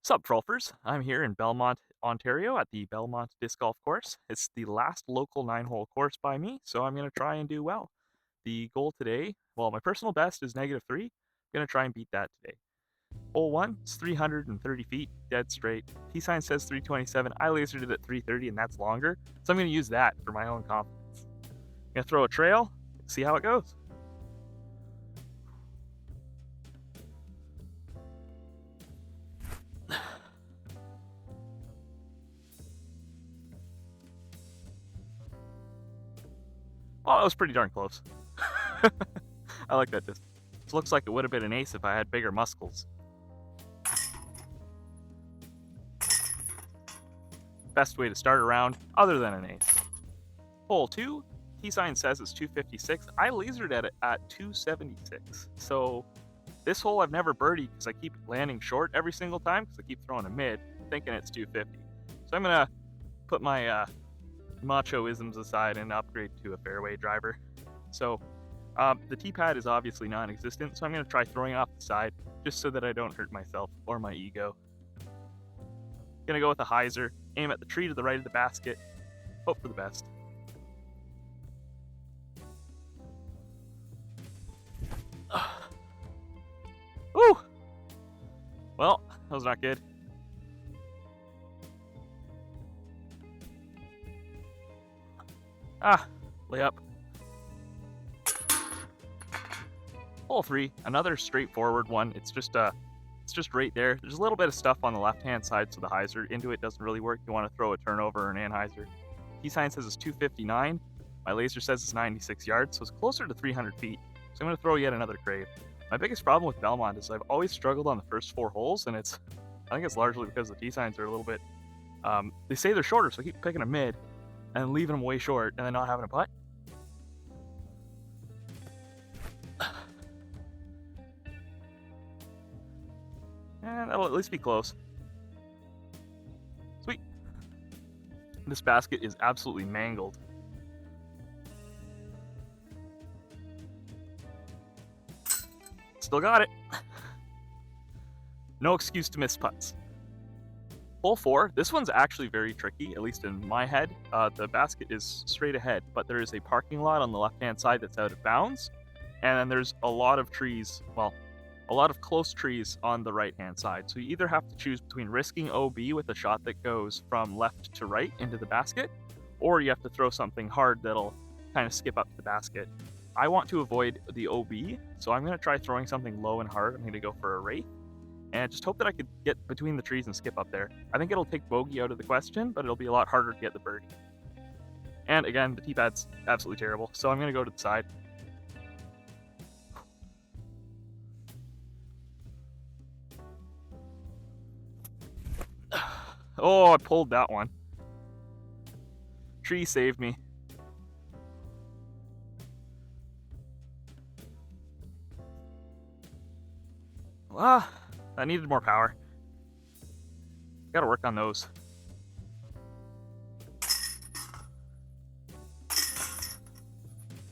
Sup, Trolfers? I'm here in Belmont, Ontario at the Belmont Disc Golf Course. It's the last local 9-hole course by me, so I'm going to try and do well. The goal today, well, my personal best is -3. I'm going to try and beat that today. Hole 1 is 330 feet, dead straight. T-sign says 327. I lasered it at 330, and that's longer, so I'm going to use that for my own confidence. I'm going to throw a trail, see how it goes. Oh, that was pretty darn close. I like that distance. This looks like it would have been an ace if I had bigger muscles. Best way to start a round, other than an ace. Hole 2, T-sign says it's 256. I lasered at it at 276. So this hole I've never birdied because I keep landing short every single time because I keep throwing a mid, thinking it's 250. So I'm going to put my macho-isms aside and upgrade to a fairway driver. So the tee-pad is obviously non-existent, so I'm going to try throwing off the side just so that I don't hurt myself or my ego. Gonna go with a hyzer, aim at the tree to the right of the basket, hope for the best. Woo! Well, that was not good. Layup. Hole 3, another straightforward one. It's just right there. There's a little bit of stuff on the left-hand side, so the hyzer into it doesn't really work. You want to throw a turnover or an anhyzer. T-sign says it's 259. My laser says it's 96 yards, so it's closer to 300 feet. So I'm going to throw yet another crave. My biggest problem with Belmont is I've always struggled on the first 4 holes, and I think it's largely because the T-signs are a little bit, they say they're shorter, so I keep picking a mid and leaving them way short and then not having a putt. And that'll at least be close. Sweet. This basket is absolutely mangled. Still got it. No excuse to miss putts. Hole 4, this one's actually very tricky, at least in my head. The basket is straight ahead, but there is a parking lot on the left-hand side that's out of bounds, and then there's a lot of trees, well, a lot of close trees on the right-hand side. So you either have to choose between risking OB with a shot that goes from left to right into the basket, or you have to throw something hard that'll kind of skip up to the basket. I want to avoid the OB, so I'm going to try throwing something low and hard. I'm going to go for a wraith, and just hope that I could get between the trees and skip up there. I think it'll take bogey out of the question, but it'll be a lot harder to get the birdie. And again, the tee pad's absolutely terrible, so I'm going to go to the side. Oh, I pulled that one. Tree saved me. I needed more power. Gotta work on those.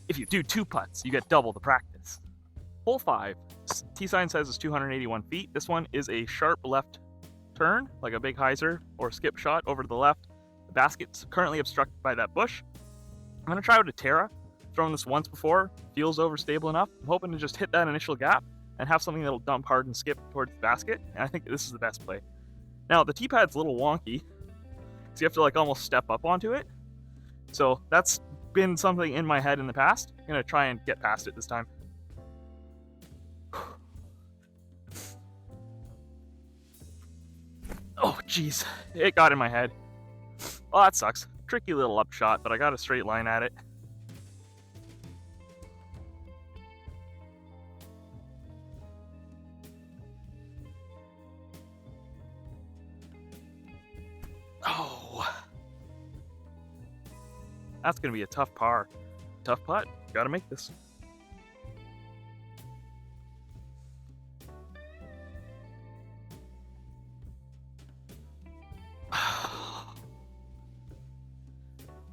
If you do 2 putts, you get double the practice. Hole 5. T-sign says it's 281 feet. This one is a sharp left turn, like a big hyzer or skip shot over to the left. The basket's currently obstructed by that bush. I'm going to try with a Terra. Thrown this once before, feels overstable enough. I'm hoping to just hit that initial gap and have something that'll dump hard and skip towards the basket, and I think this is the best play. Now, the tee pad's a little wonky, so you have to like almost step up onto it. So that's been something in my head in the past. I'm going to try and get past it this time. Oh, jeez. It got in my head. Oh, that sucks. Tricky little upshot, but I got a straight line at it. Oh. That's going to be a tough par. Tough putt. Gotta make this.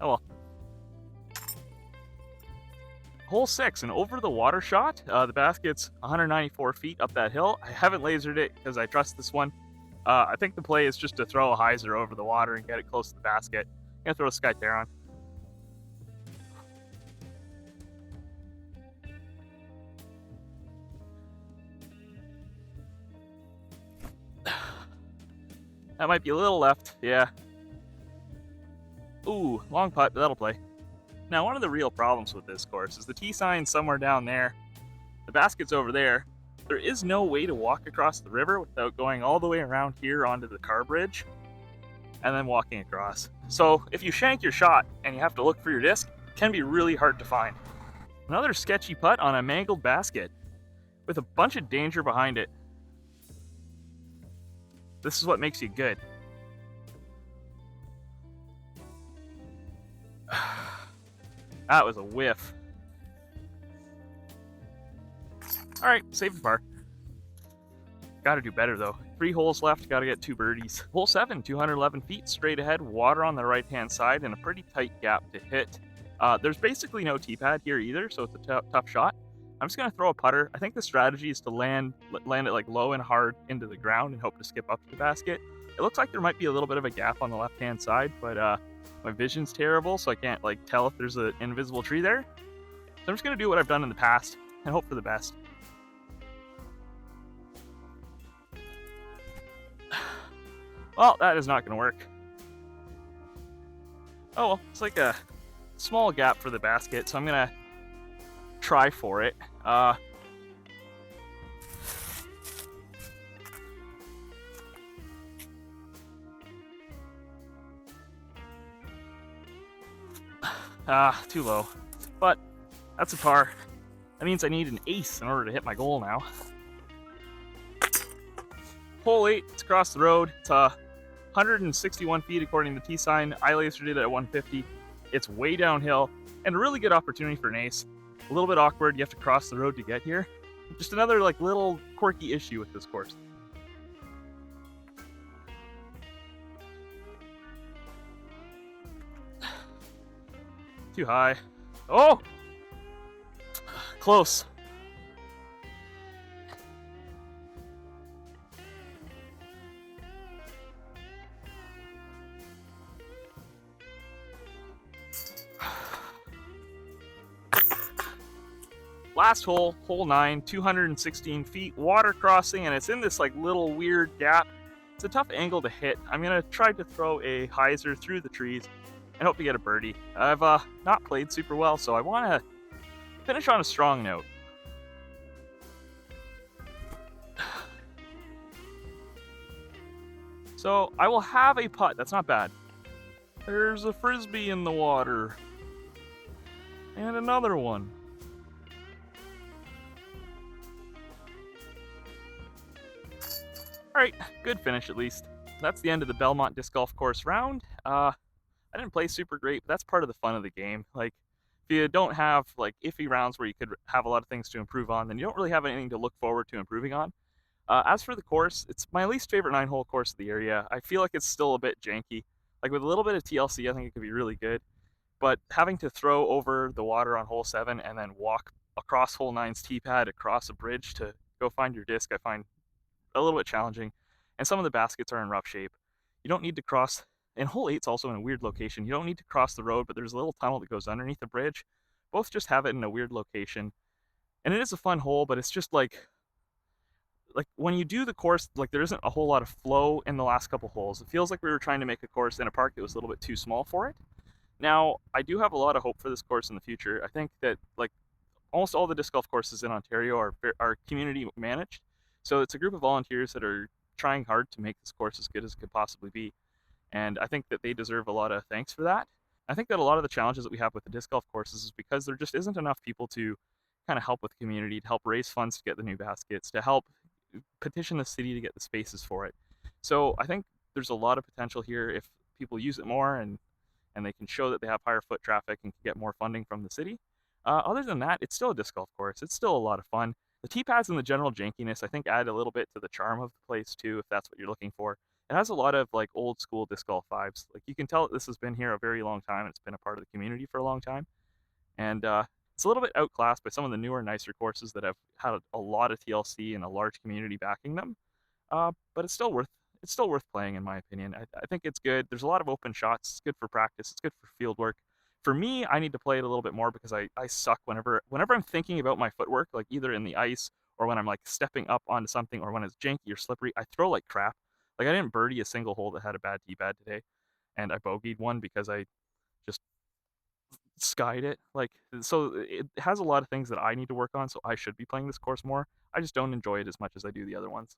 Oh well. Hole 6, an over the water shot. The basket's 194 feet up that hill. I haven't lasered it because I trust this one. I think the play is just to throw a hyzer over the water and get it close to the basket. I'm gonna throw a Skytear on. That might be a little left, yeah. Ooh, long putt, but that'll play. Now, one of the real problems with this course is the tee sign's somewhere down there. The basket's over there. There is no way to walk across the river without going all the way around here onto the car bridge and then walking across. So if you shank your shot and you have to look for your disc, it can be really hard to find. Another sketchy putt on a mangled basket with a bunch of danger behind it. This is what makes you good. That was a whiff. All right, save the par. Got to do better though. 3 holes left, got to get 2 birdies. Hole 7, 211 feet straight ahead, water on the right-hand side, and a pretty tight gap to hit. There's basically no tee pad here either, so it's a tough shot. I'm just gonna throw a putter. I think the strategy is to land it like low and hard into the ground and hope to skip up to the basket. It looks like there might be a little bit of a gap on the left-hand side, but my vision's terrible, so I can't like tell if there's an invisible tree there. So I'm just gonna do what I've done in the past and hope for the best. Well, that is not gonna work. Oh well, it's like a small gap for the basket, so I'm gonna try for it. Too low. But that's a par. That means I need an ace in order to hit my goal now. Hole 8, it's across the road. It's 161 feet according to the tee sign. I lasered it at 150. It's way downhill and a really good opportunity for an ace. A little bit awkward. You have to cross the road to get here. Just another like little quirky issue with this course. Too high. Oh! Close. Last hole, hole 9, 216 feet, water crossing, and it's in this like little weird gap. It's a tough angle to hit. I'm gonna try to throw a hyzer through the trees and hope to get a birdie. I've not played super well, so I want to finish on a strong note. So I will have a putt. That's not bad. There's a frisbee in the water. And another one. All right, good finish at least. That's the end of the Belmont Disc Golf Course round. I didn't play super great, but that's part of the fun of the game. Like, if you don't have like iffy rounds where you could have a lot of things to improve on, then you don't really have anything to look forward to improving on. As for the course, it's my least favorite 9-hole course of the area. I feel like it's still a bit janky. Like with a little bit of TLC, I think it could be really good. But having to throw over the water on hole 7 and then walk across hole 9's tee pad across a bridge to go find your disc, I find a little bit challenging. And some of the baskets are in rough shape. You don't need to cross, and hole 8's also in a weird location. You don't need to cross the road, but there's a little tunnel that goes underneath the bridge. Both just have it in a weird location. And it is a fun hole, but it's just like when you do the course, like there isn't a whole lot of flow in the last couple holes. It feels like we were trying to make a course in a park that was a little bit too small for it. Now, I do have a lot of hope for this course in the future. I think that like almost all the disc golf courses in Ontario are community managed. So it's a group of volunteers that are trying hard to make this course as good as it could possibly be. And I think that they deserve a lot of thanks for that. I think that a lot of the challenges that we have with the disc golf courses is because there just isn't enough people to kind of help with the community, to help raise funds to get the new baskets, to help petition the city to get the spaces for it. So I think there's a lot of potential here if people use it more and they can show that they have higher foot traffic and can get more funding from the city. Other than that, it's still a disc golf course. It's still a lot of fun. The tee pads and the general jankiness, I think, add a little bit to the charm of the place too, if that's what you're looking for. It has a lot of like old school disc golf vibes. Like you can tell that this has been here a very long time. It's been a part of the community for a long time, and it's a little bit outclassed by some of the newer, nicer courses that have had a lot of TLC and a large community backing them. But it's still worth playing in my opinion. I think it's good. There's a lot of open shots. It's good for practice. It's good for field work. For me, I need to play it a little bit more because I suck whenever I'm thinking about my footwork, like either in the ice or when I'm like stepping up onto something or when it's janky or slippery, I throw like crap. Like I didn't birdie a single hole that had a bad tee pad today, and I bogeyed one because I just skied it. Like so, it has a lot of things that I need to work on. So I should be playing this course more. I just don't enjoy it as much as I do the other ones.